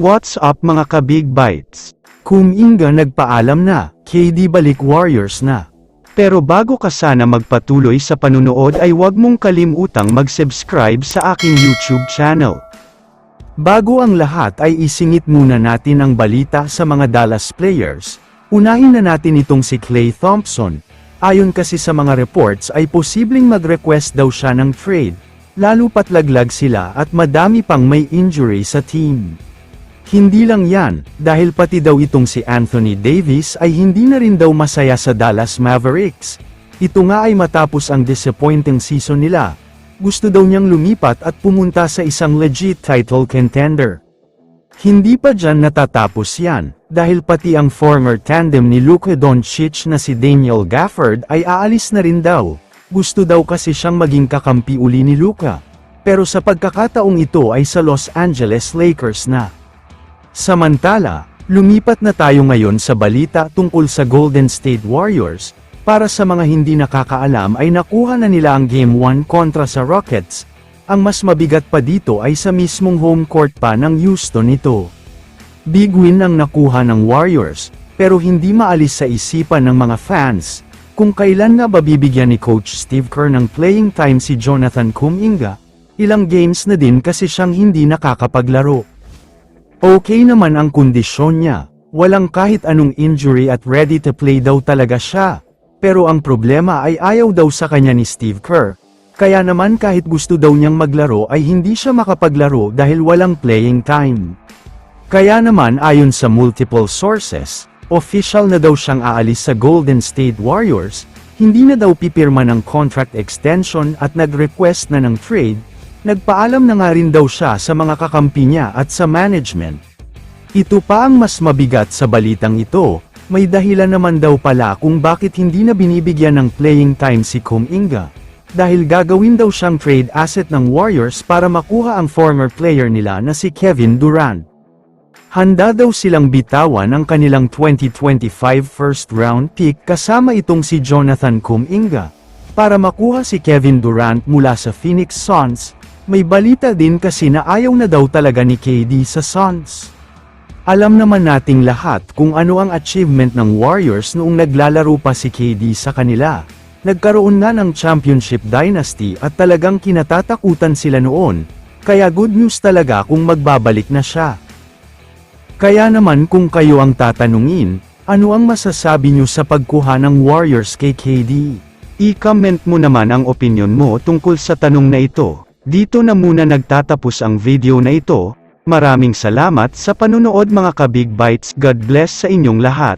What's up mga ka-Big Bites? Kuminga nagpaalam na, KD balik Warriors na. Pero bago ka sana magpatuloy sa panunood ay huwag mong kalimutang mag-subscribe sa aking YouTube channel. Bago ang lahat ay isingit muna natin ang balita sa mga Dallas players. Unahin na natin itong si Klay Thompson. Ayon kasi sa mga reports ay posibleng mag-request daw siya ng trade, lalo pat laglag sila at madami pang may injury sa team. Hindi lang yan, dahil pati daw itong si Anthony Davis ay hindi na rin daw masaya sa Dallas Mavericks. Ito nga ay matapos ang disappointing season nila. Gusto daw niyang lumipat at pumunta sa isang legit title contender. Hindi pa dyan natatapos yan, dahil pati ang former tandem ni Luka Doncic na si Daniel Gafford ay aalis na rin daw. Gusto daw kasi siyang maging kakampi uli ni Luka. Pero sa pagkakataong ito ay sa Los Angeles Lakers na. Samantala, lumipat na tayo ngayon sa balita tungkol sa Golden State Warriors. Para sa mga hindi nakakaalam ay nakuha na nila ang Game 1 kontra sa Rockets. Ang mas mabigat pa dito ay sa mismong home court pa ng Houston ito. Big win ang nakuha ng Warriors, pero hindi maalis sa isipan ng mga fans, kung kailan nga ba bibigyan ni Coach Steve Kerr ng playing time si Jonathan Kuminga. Ilang games na din kasi siyang hindi nakakapaglaro. Okay naman ang kondisyon niya, walang kahit anong injury at ready to play daw talaga siya. Pero ang problema ay ayaw daw sa kanya ni Steve Kerr. Kaya naman kahit gusto daw niyang maglaro ay hindi siya makapaglaro dahil walang playing time. Kaya naman ayon sa multiple sources, official na daw siyang aalis sa Golden State Warriors, hindi na daw pipirma ng contract extension at nag-request na ng trade. Nagpaalam na nga rin daw siya sa mga kakampi niya at sa management. Ito pa ang mas mabigat sa balitang ito, may dahilan naman daw pala kung bakit hindi na binibigyan ng playing time si Kuminga. Dahil gagawin daw siyang trade asset ng Warriors para makuha ang former player nila na si Kevin Durant. Handa daw silang bitawan ang kanilang 2025 first round pick kasama itong si Jonathan Kuminga, para makuha si Kevin Durant mula sa Phoenix Suns. May balita din kasi na ayaw na daw talaga ni KD sa Suns. Alam naman nating lahat kung ano ang achievement ng Warriors noong naglalaro pa si KD sa kanila. Nagkaroon na ng championship dynasty at talagang kinatatakutan sila noon, kaya good news talaga kung magbabalik na siya. Kaya naman kung kayo ang tatanungin, ano ang masasabi nyo sa pagkuha ng Warriors kay KD? I-comment mo naman ang opinion mo tungkol sa tanong na ito. Dito na muna nagtatapos ang video na ito. Maraming salamat sa panunood mga ka-Big Bites. God bless sa inyong lahat.